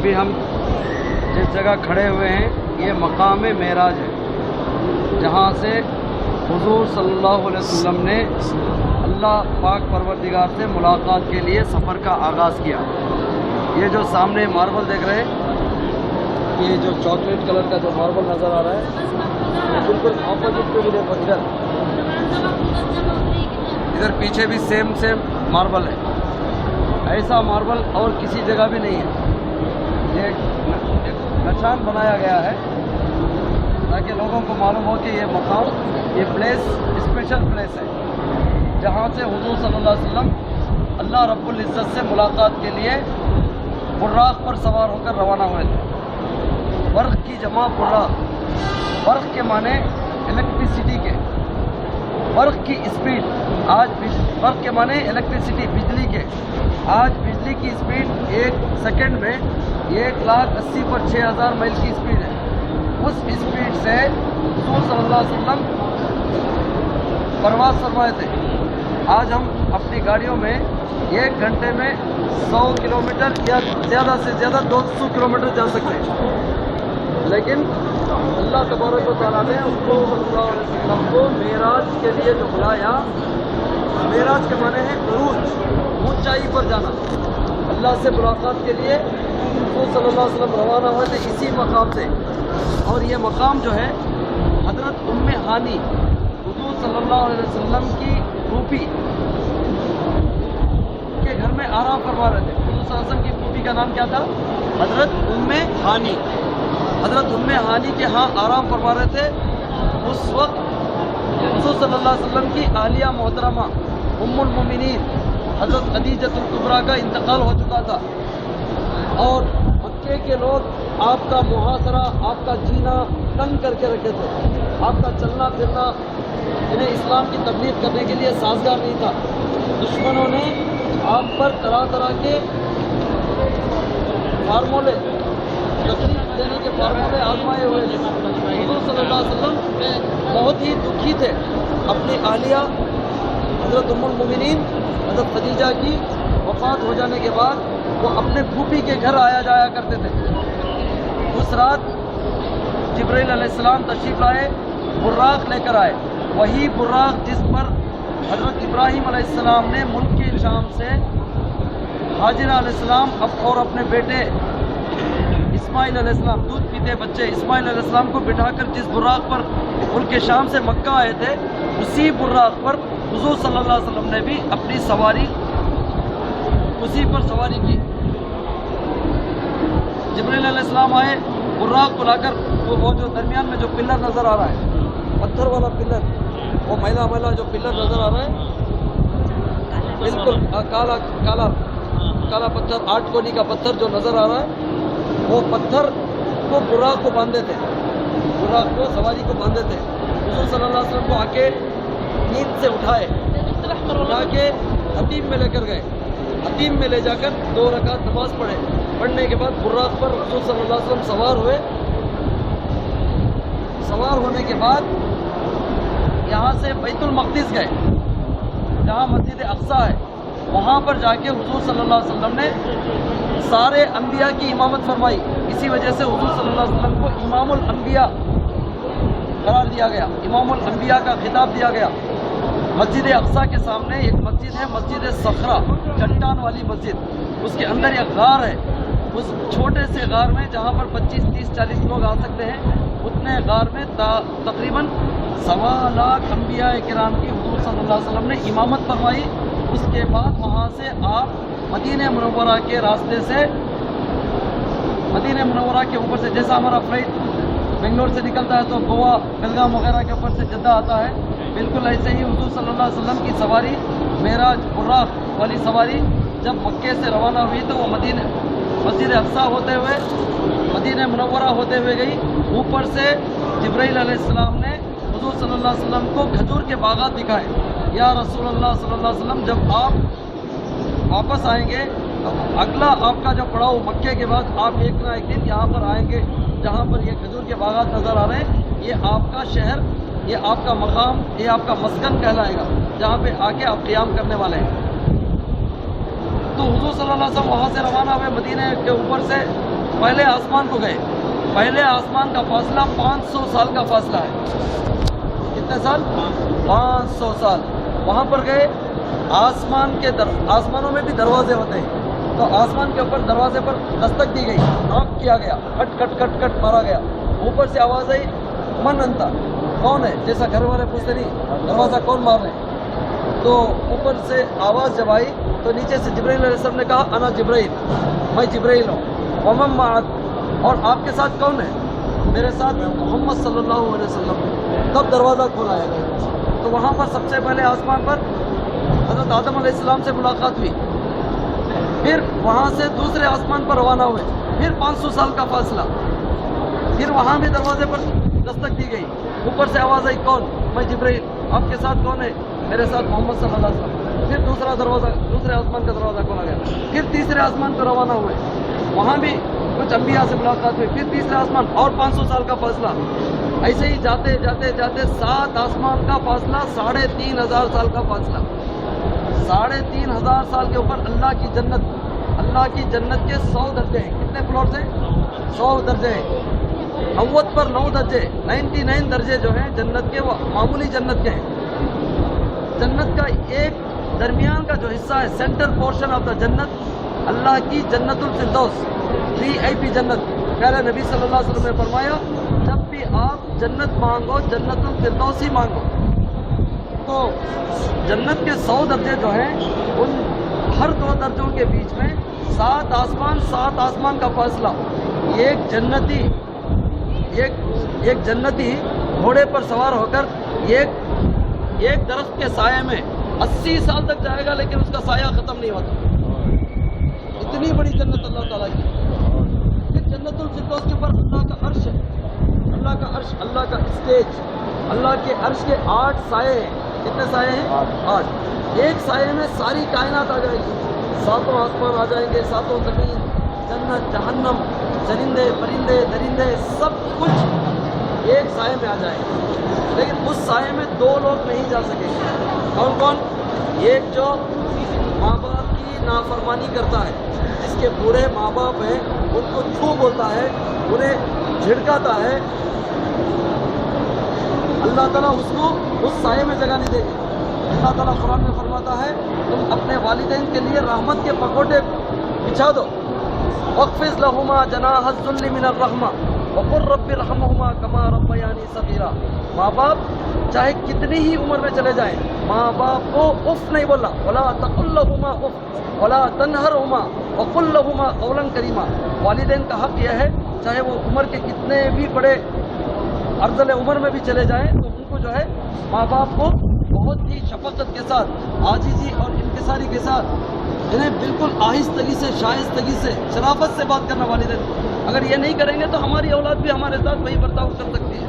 ابھی ہم جس جگہ کھڑے ہوئے ہیں یہ مقام معراج ہے، جہاں سے حضور صلی اللہ علیہ وسلم نے اللہ پاک پروردگار سے ملاقات کے لیے سفر کا آغاز کیا۔ یہ جو سامنے ماربل دیکھ رہے ہیں، یہ جو چاکلیٹ کلر کا جو ماربل نظر آ رہا ہے، یہ بالکل اپوزٹ پہ بھی دیکھو، ادھر پیچھے بھی سیم ماربل ہے۔ ایسا ماربل اور کسی جگہ بھی نہیں ہے۔ یہ ایک نشان بنایا گیا ہے تاکہ لوگوں کو معلوم ہو کہ یہ مقام، یہ پلیس اسپیشل پلیس ہے، جہاں سے حضور صلی اللہ علیہ وسلم اللہ رب العزت سے ملاقات کے لیے براق پر سوار ہو کر روانہ ہوئے تھے۔ برق کی جمع براق، برق کے معنی الیکٹریسٹی کے، برق کی اسپیڈ، آج برق کے معنی الیکٹریسٹی، بجلی کے، آج بجلی کی اسپیڈ 1 سیکنڈ میں 1,80,000 پر 6,000 میل کی اسپیڈ ہے۔ اس اسپیڈ سے حضور صلی اللہ علیہ وسلم پرواز فرمائے تھے۔ آج ہم اپنی گاڑیوں میں 1 گھنٹے میں 100 کلومیٹر یا زیادہ سے زیادہ 200 کلومیٹر جا سکتے ہیں، لیکن اللہ تبارک و تعالیٰ نے حضور صلی اللہ علیہ وسلم کو معراج کے لیے جو بلایا، معراج کے معنی ہے عروج، اونچائی پر جانا۔ اللہ سے ملاقات کے لیے حضور صلی اللہ علیہ وسلم روانہ ہوئے تھے اسی مقام سے، اور یہ مقام جو ہے حضرت ام ہانی حضور صلی اللہ علیہ وسلم کی پھوپھی کے گھر میں آرام فرما رہے تھے۔ حضور صلی اللہ علیہ وسلم کی پھوپھی کا نام کیا تھا؟ حضرت ام ہانی۔ حضرت ام ہانی کے ہاں آرام فرما رہے تھے۔ اس وقت حضور صلی اللہ علیہ وسلم کی اہلیہ محترمہ ام المومنین حضرت خدیجۃ الکبریٰ کا انتقال ہو چکا تھا، اور مکے کے لوگ آپ کا محاصرہ، آپ کا جینا تنگ کر کے رکھے تھے۔ آپ کا چلنا پھرنا انہیں اسلام کی تبلیغ کرنے کے لیے سازگار نہیں تھا۔ دشمنوں نے آپ پر طرح طرح کے فارمولے، تکلیف دینے کے فارمولے آزمائے ہوئے تھے۔ حضور صلی اللہ علیہ وسلم بہت ہی دکھی تھے۔ اپنی اہلیہ حضرت ام المومنین حضرت خدیجہ کی وفات ہو جانے کے بعد وہ اپنے پھوپھی کے گھر آیا جایا کرتے تھے۔ اس رات جبرائیل علیہ السلام تشریف لائے، براق لے کر آئے، وہی براق جس پر حضرت ابراہیم علیہ السلام نے ملک کے شام سے ہاجرہ علیہ السلام اور اپنے بیٹے اسماعیل علیہ السلام، دودھ پیتے بچے اسماعیل علیہ السلام کو بٹھا کر جس براق پر ملک کے شام سے مکہ آئے تھے، اسی براق پر حضور صلی اللہ علیہ وسلم نے بھی اپنی سواری، اسی پر سواری کی۔ جبرائیل علیہ السلام آئے، براق بلا کر وہ جو درمیان میں جو پلر نظر آ رہا ہے، پتھر والا پلر، وہ میلا میلا جو پلر نظر آ رہا ہے، بالکل کالا کالا کالا پتھر، 8 کونی کا پتھر جو نظر آ رہا ہے، وہ پتھر کو براق کو باندھے تھے، براق کو سواری کو باندھے تھے۔ حضور صلی اللہ علیہ وسلم کو آ کے نیند سے اٹھا کے حتیم میں لے کر گئے۔ حتیم میں لے جا کر 2 رکعت نماز پڑھنے کے بعد براق پر حضور صلی اللہ علیہ وسلم سوار ہوئے۔ سوار ہونے کے بعد یہاں سے بیت المقدس گئے، جہاں مسجد اقصیٰ ہے، وہاں پر جا کے حضور صلی اللہ علیہ وسلم نے سارے انبیاء کی امامت فرمائی۔ اسی وجہ سے حضور صلی اللہ علیہ وسلم کو امام الانبیاء قرار دیا گیا، امام الانبیاء کا خطاب دیا گیا۔ مسجد اقصیٰ کے سامنے ایک مسجد ہے، مسجد صخرہ، چٹان والی مسجد، اس کے اندر ایک غار ہے۔ اس چھوٹے سے غار میں جہاں پر 25، 30، 40 لوگ آ سکتے ہیں، اتنے غار میں تقریباً 1.25 لاکھ انبیاء کرام کی حضور صلی اللہ علیہ وسلم نے امامت فرمائی۔ اس کے بعد وہاں سے آپ مدینہ منورہ کے راستے سے، مدینہ منورہ کے اوپر سے، جیسا ہمارا فلائٹ بنگلور سے نکلتا ہے تو گوا، بلگام وغیرہ کے اوپر سے جدہ آتا ہے، بالکل ایسے ہی حضور صلی اللہ علیہ وسلم کی سواری معراج براق والی سواری جب مکے سے روانہ ہوئی تو وہ مسجد اقصیٰ ہوتے ہوئے مدینہ منورہ ہوتے ہوئے گئی۔ اوپر سے جبرائیل علیہ السلام نے حضور صلی اللہ علیہ وسلم کو کھجور کے باغات دکھائے۔ یا رسول اللہ صلی اللہ علیہ وسلم، جب آپ واپس آئیں گے، اگلا آپ کا جو پڑاؤ مکے کے بعد، آپ ایک نہ ایک دن یہاں پر آئیں گے جہاں پر یہ کھجور کے باغات نظر آ رہے ہیں۔ یہ آپ کا شہر، یہ آپ کا مقام، یہ آپ کا مسکن کہلائے گا، جہاں پہ آ کے آپ قیام کرنے والے ہیں۔ تو حضور صلی اللہ علیہ وسلم وہاں سے روانہ ہوئے، مدینہ کے اوپر سے पहले आसमान को गए, पहले आसमान का फासला 500 साल का फासला है। कितने साल? 500 साल। वहाँ पर गए, आसमानों में भी दरवाजे होते हैं, तो आसमान के ऊपर दरवाजे पर दस्तक दी गई, नॉक किया गया, खट खट खट खट मारा गया। ऊपर से आवाज़ आई, मन अंता, कौन है? जैसा घर वाले पूछते नहीं दरवाज़ा कौन मार रहे, तो ऊपर से आवाज़ जब आई तो नीचे से जिब्राइल अलैहिस्सलाम ने कहा, अना जिब्राइल, मैं जिब्राइल हूँ। वमम माअक, और आपके साथ कौन है? मेरे साथ मोहम्मद सल्लल्लाहु अलैहि वसल्लम। तब दरवाज़ा खोला है। तो वहाँ पर सबसे पहले आसमान पर हज़रत आदम अलैहिस्सलाम से मुलाकात हुई, फिर वहाँ से दूसरे आसमान पर रवाना हुए, फिर 500 साल का फासला, फिर वहाँ भी दरवाजे पर दस्तक दी गई, ऊपर से आवाज़ आई, कौन? मैं जिब्राइल, आपके साथ कौन है? मेरे साथ मोहम्मद सल्लल्लाहु अलैहि वसल्लम। फिर दूसरा दरवाज़ा, दूसरे आसमान का दरवाज़ा खोला गया, फिर तीसरे आसमान पर रवाना हुए, वहाँ भी कुछ अंबिया से मुलाकात हुई, फिर तीसरे आसमान और 500 साल का फासला। ऐसे ही जाते जाते जाते 7 आसमान का फासला, 3500 साल का फासला। 3500 साल के ऊपर अल्लाह की जन्नत के 100 दर्जे हैं। कितने फ्लोर हैं? 100 दर्जे हैं। 90 पर 9 दर्जे, 99 दर्जे जो हैं जन्नत के, वो मामूली जन्नत के हैं। जन्नत का एक दरमियान का जो हिस्सा है, सेंटर पोर्शन ऑफ द जन्नत, अल्लाह की जन्नतुल फिरदौस, VIP जन्नत। प्यारे नबी सल्लल्लाहु अलैहि वसल्लम ने फरमाया, जब भी आप जन्नत मांगो, जन्नतुल फिरदौस ही मांगो। तो जन्नत के 100 दर्जे जो हैं, उन हर 2 दर्जों के बीच में 7 आसमान का फासला। एक जन्नती घोड़े पर सवार होकर एक दरख्त के साये में 80 साल तक जाएगा, लेकिन उसका साया ख़त्म नहीं होता। इतनी बड़ी जन्नत अल्लाह ताला की। फिर जन्नतुल फिरदौस के ऊपर अल्लाह का अर्श है, अल्लाह का अर्श, अल्लाह का स्टेज। अल्लाह के अर्श के 8 साये हैं। कितने साये हैं? 8। एक साये में सारी कायनात आ जाएगी, 7 आसमान आ जाएंगे, 7 ज़मीन, जन्नत, जहन्नम, चरिंदे, परिंदे, दरिंदे, सब कुछ एक साये में आ जाएंगे। लेकिन उस साये में 2 लोग नहीं जा सकेंगे। कौन कौन? एक जो माँ बाप की नाफरमानी करता है, जिसके बुरे माँ बाप हैं, उनको छू बोलता है, उन्हें झिड़काता है, अल्लाह ताला उसको उस साये में जगह नहीं देगी। अल्लाह ताला कुरान में फरमाता है, तुम अपने वालिदैन के लिए रहमत के पकोटे बिछा दो। वक़्फ़िज़ लहुमा जनाहज़्ज़ुल्लि मिनर रहमा वक़ुल रब्बिरहमहुमा कमा रब्बयानी सग़ीरा। माँ बाप चाहे कितनी ही उम्र में चले जाएं, माँ बाप को उफ़ नहीं बोलना, वला तक़ुल लहुमा उफ़ वला तनहरहुमा वक़ुल लहुमा क़ौलन करीमा। वालिदैन का हक़ यह है, चाहे वो उम्र के कितने भी बड़े अर्ज़ल उम्र में भी चले जाएं, तो उनको जो है माँ बाप को बहुत ही शफ़क़त के साथ, आजीज़ी और इंकिसारी के साथ, जिन्हें बिल्कुल आहिस्तगी से, शाइस्तगी से, शराफत से बात करना वालिदैन। अगर ये नहीं करेंगे तो हमारी औलाद भी हमारे साथ वही बर्ताव कर सकती है।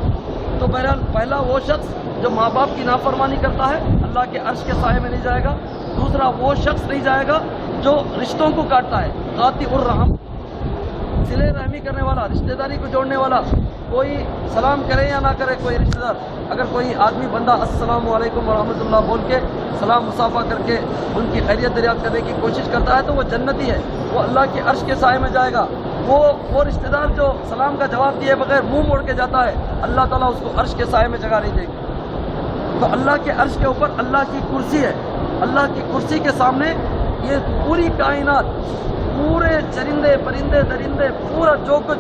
तो बहरहाल पहला वो शख्स जो माँ बाप की नाफरमानी करता है, अल्लाह के अर्श के साये में नहीं जाएगा। दूसरा वो शख्स नहीं जाएगा जो रिश्तों को काटता है, क़ातिउर रहम, सिले रहमी करने वाला, रिश्तेदारी को जोड़ने वाला। कोई सलाम करे या ना करे कोई रिश्तेदार, अगर कोई आदमी बंदा अस्सलामु अलैकुम व रहमतुल्लाह बोल के सलाम मुसाफा करके उनकी खैरियत दरियाफ्त करने की कोशिश करता है, तो वो जन्नती है, वो अल्लाह के अर्श के साये में जाएगा। वो रिश्तेदार जो सलाम का जवाब दिए बगैर मुंह मोड़ के जाता है, अल्लाह ताला उसको अर्श के साये में जगह नहीं देगी। तो अल्लाह के अर्श के ऊपर अल्लाह की कुर्सी है। अल्लाह की कुर्सी के सामने ये पूरी कायनात, पूरे चरिंदे, परिंदे, दरिंदे, पूरा जो कुछ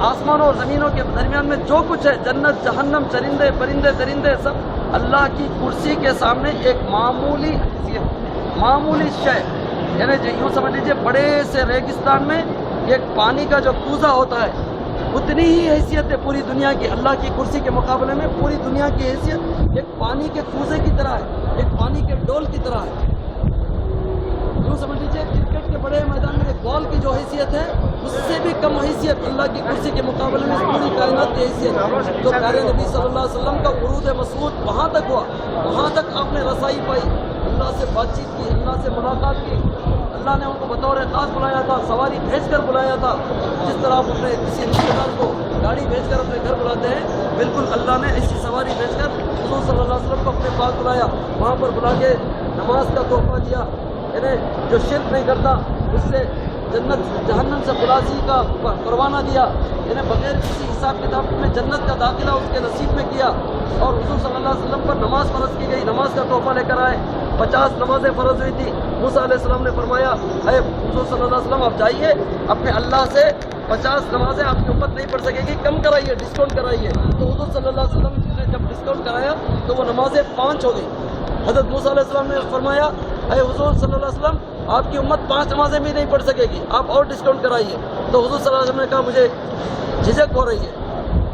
आसमानों और ज़मीनों के दरमियान में जो कुछ है, जन्नत, जहन्नम, चरिंदे, परिंदे, दरिंदे, सब अल्लाह की कुर्सी के सामने एक मामूली शय, यानी यूँ समझ लीजिए बड़े से रेगिस्तान में एक पानी का जो कूज़ा होता है, उतनी ही हैसियत है पूरी दुनिया की। अल्लाह की कुर्सी के मुकाबले में पूरी दुनिया की हैसियत एक पानी के कूज़े की तरह है, एक पानी के डोल की तरह है। यूँ समझ लीजिए क्रिकेट के बड़े मैदान में एक बॉल की जो हैसियत है, उससे भी कम हैसियत अल्लाह की कुर्सी के मुकाबले में पूरी कायनात की हैसियत। तो प्यारे नबी सल्लल्लाहु अलैहि वसल्लम का उरूद मसऊद वहाँ तक हुआ, वहाँ तक आपने रसाई पाई, अल्लाह से बातचीत की, अल्लाह से मुलाकात की। अल्लाह ने उनको बतौर ख़ास बुलाया था, सवारी भेज कर बुलाया था। जिस तरह आप अपने किसी रिश्तेदार को गाड़ी भेज कर अपने घर बुलाते हैं, बिल्कुल अल्लाह ने ऐसी सवारी भेज कर हुज़ूर सल्लल्लाहु अलैहि वसल्लम को अपने पास बुलाया, वहाँ पर बुला के नमाज का तोहफा दिया। यानी जो शिर्क नहीं करता उससे जन्नत जहन्नम से खुलासी का परवाना दिया, इन्हें बगैर किसी हिसाब किताब में जन्नत का दाखिला उसके नसीब में किया। और हुजूर सल्लल्लाहु अलैहि वसल्लम पर नमाज फ़र्ज़ की गई, नमाज का तोहफा लेकर आए। 50 नमाज़ें फ़र्ज़ हुई थी। मूसा अलैहिस्सलाम ने फरमाया, अरे हुजूर सल्लल्लाहु अलैहि वसल्लम आप जाइए अपने अल्लाह से 50 नमाज़ें आपकी उम्मत नहीं पढ़ सकेगी, कम कराइए, डिस्काउंट कराइए। तो हुजूर सल्लल्लाहु अलैहि वसल्लम ने जब डिस्काउंट कराया तो वो नमाज़ें 5 हो गई। हज़रत मूसा अलैहिस्सलाम ने फरमाया, अरे हुजूर सल्लल्लाहु अलैहि वसल्लम आपकी उम्मत 5 नमाज़ें भी नहीं पढ़ सकेगी, आप और डिस्काउंट कराइए। तो हुजूर सल्लल्लाहु अलैहि वसल्लम ने कहा मुझे झिझक हो रही है,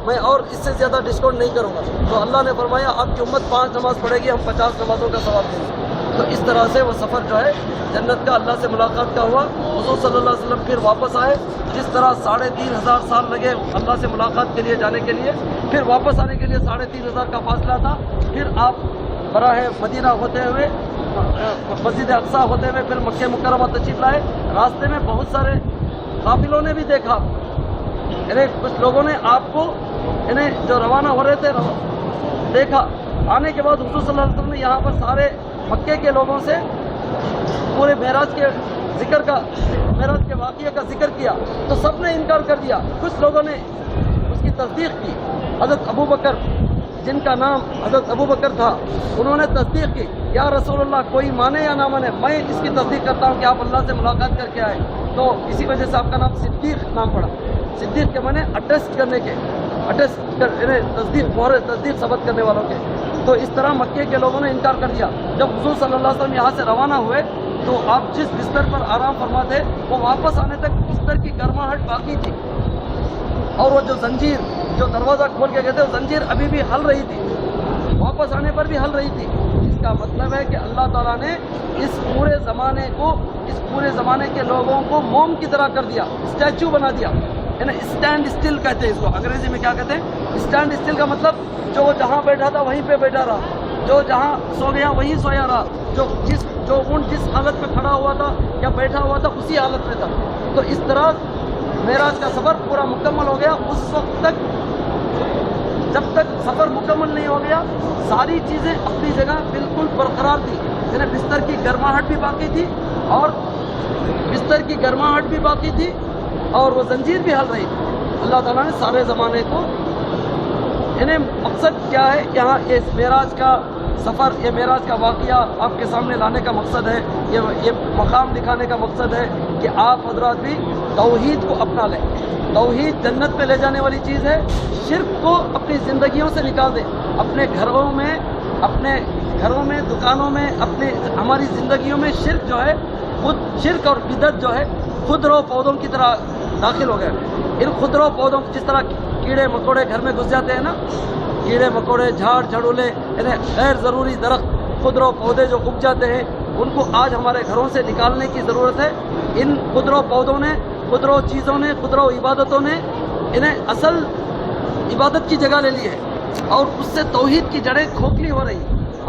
मैं और इससे ज़्यादा डिस्काउंट नहीं करूँगा। तो अल्लाह ने फरमाया आपकी उम्मत 5 नमाज़ पढ़ेगी, हम 50 नमाज़ों का सवाब देंगे। तो इस तरह से वो सफ़र जो है जन्नत का, अल्लाह से मुलाकात का हुआ। हुजूर सल्लल्लाहु अलैहि वसल्लम फिर वापस आए। जिस तरह 3500 साल लगे अल्लाह से मुलाकात के लिए जाने के लिए, फिर वापस आने के लिए 3500 का फासला था। फिर आप बराह मदीना होते हुए, मस्जिद अक्सा होते हुए फिर मक्के मुकर्रमा तशरीफ लाए। रास्ते में बहुत सारे काफिलों ने भी देखा, यानी कुछ लोगों ने आपको इन्हें जो रवाना हो रहे थे देखा। आने के बाद हुजूर सल्लल्लाहु अलैहि वसल्लम ने यहाँ पर सारे मक्के के लोगों से पूरे मेराज के वाक़िए का जिक्र किया, तो सब ने इनकार कर दिया। कुछ लोगों ने उसकी तस्दीक की। हज़रत अबू बकर, जिनका नाम हज़रत अबू बकर था, उन्होंने तस्दीक की, या रसूलुल्लाह कोई माने या ना माने मैं इसकी तस्दीक करता हूँ कि आप अल्लाह से मुलाकात करके आए। तो इसी वजह से आपका नाम सिद्दीक नाम पड़ा। सिद्दीक के माने अटेस्ट करने के, तस्दीक सबत करने वालों के। तो इस तरह मक्के के लोगों ने इनकार कर दिया। जब हुजूर सल्लल्लाहु अलैहि वसल्लम यहाँ से रवाना हुए तो आप जिस बिस्तर पर आराम फरमाते वो वापस आने तक बिस्तर की गर्माहट बाकी थी, और वो जो जंजीर, जो दरवाज़ा खोल के गए थे, वो जंजीर अभी भी हल रही थी, वापस आने पर भी हल रही थी। इसका मतलब है कि अल्लाह ताला ने इस पूरे ज़माने के लोगों को मोम की तरह कर दिया, स्टैचू बना दिया। यानी स्टैंड स्टिल कहते हैं इसको, अंग्रेजी में क्या कहते हैं? स्टैंड स्टिल का मतलब जो जहाँ बैठा था वहीं पे बैठा रहा, जो जहाँ सो गया वहीं सोया रहा, जो ऊँट जिस हालत में खड़ा हुआ था या बैठा हुआ था उसी हालत में था। तो इस तरह मेराज का सफ़र पूरा मुकम्मल हो गया। उस वक्त तक, जब तक सफ़र मुकम्मल नहीं हो गया, सारी चीज़ें अपनी जगह बिल्कुल बरकरार थी। यानी बिस्तर की गर्माहट भी बाकी थी और वो जंजीर भी हल रही थी। अल्लाह ताला ने सारे ज़माने को, इन्हें मकसद क्या है यहाँ ये मेराज का सफ़र, ये मेराज का वाक़या आपके सामने लाने का मकसद है, ये मकाम दिखाने का मकसद है कि आप हजरात भी तौहीद को अपना लें। तौहीद जन्नत पे ले जाने वाली चीज़ है। शिर्क को अपनी ज़िंदगियों से निकाल दें। अपने घरों में, दुकानों में, हमारी ज़िंदगियों में शिर्क जो है, खुद शिर्क और बिदत जो है खुदरो पौधों की तरह दाखिल हो गए। इन खुदरो पौधों, जिस तरह कीड़े मकोड़े घर में घुस जाते हैं ना, कीड़े मकोड़े, झाड़ झड़ूले, गैर ज़रूरी दरख्त, खुदरो पौधे जो उग जाते हैं, उनको आज हमारे घरों से निकालने की ज़रूरत है। इन खुदरो पौधों ने, खुदरो चीज़ों ने, खुदरो इबादतों ने इन्हें असल इबादत की जगह ले ली है और उससे तौहीद की जड़ें खोखली हो रही।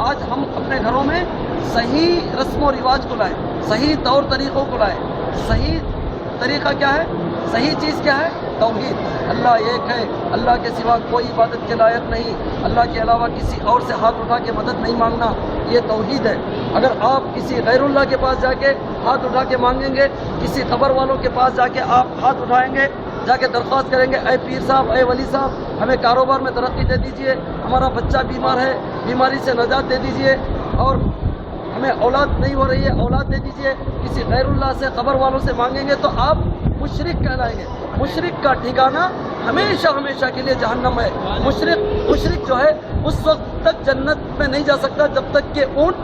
आज हम अपने घरों में सही रस्म व रिवाज को लाएँ, सही तौर तरीक़ों को लाएँ। सही तरीक़ा क्या है? सही चीज़ क्या है? तौहीद। अल्लाह एक है, अल्लाह के सिवा कोई इबादत के लायक नहीं, अल्लाह के अलावा किसी और से हाथ उठा के मदद नहीं मांगना, ये तौहीद है। अगर आप किसी गैरुल्लाह के पास जाके हाथ उठा के मांगेंगे, किसी खबर वालों के पास जाके आप हाथ उठाएंगे, जाके दरख्वास्त करेंगे, ऐ पीर साहब, ऐ वली साहब, हमें कारोबार में तरक्की दे दीजिए, हमारा बच्चा बीमार है, बीमारी से नजात दे दीजिए, और हमें औलाद नहीं हो रही है, औलाद दे दीजिए, किसी गैरुल्लाह से, खबर वालों से मांगेंगे तो आप मुशरिक कहलाएंगे। मुशरिक का ठिकाना हमेशा हमेशा के लिए जहन्नम है। मुशरिक जो है उस वक्त तक जन्नत में नहीं जा सकता जब तक कि ऊँट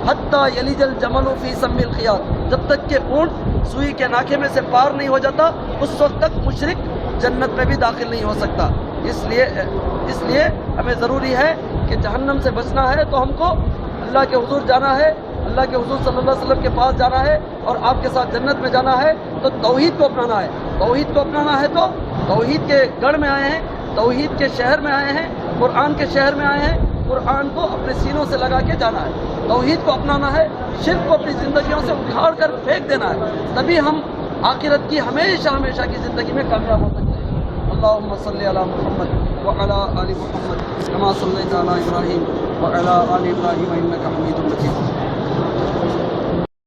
हत्ता यलीजल जमलु फी सम्मिल खियात, जब तक कि ऊँट सुई के नाके में से पार नहीं हो जाता, उस वक्त तक मुशरिक जन्नत में भी दाखिल नहीं हो सकता। इसलिए हमें ज़रूरी है कि जहन्नम से बचना है तो हमको अल्लाह के हुजूर जाना है, अल्लाह के हुजूर सल्लल्लाहु अलैहि वसल्लम के पास जाना है और आपके साथ जन्नत में जाना है। तो तौहीद को अपनाना है। तौहीद को अपनाना है तो तौहीद के गढ़ में आए हैं, तौहीद के शहर में आए हैं, कुरान के शहर में आए हैं। कुरान को अपने सीनों से लगा के जाना है, तौहीद को अपनाना है, शिर्क को अपनी ज़िंदगियों से उखाड़ कर फेंक देना है। तभी हम आखिरत की हमेशा हमेशा की ज़िंदगी में कामयाब हो सकते हैं। अल्लाहुम्मा सल्ली अला मुहम्मद व अला आलि मुहम्मद कमा सल्लैता अला इब्राहीम व अला आलि इब्राहीम इन्नका हमीदुम मजीद।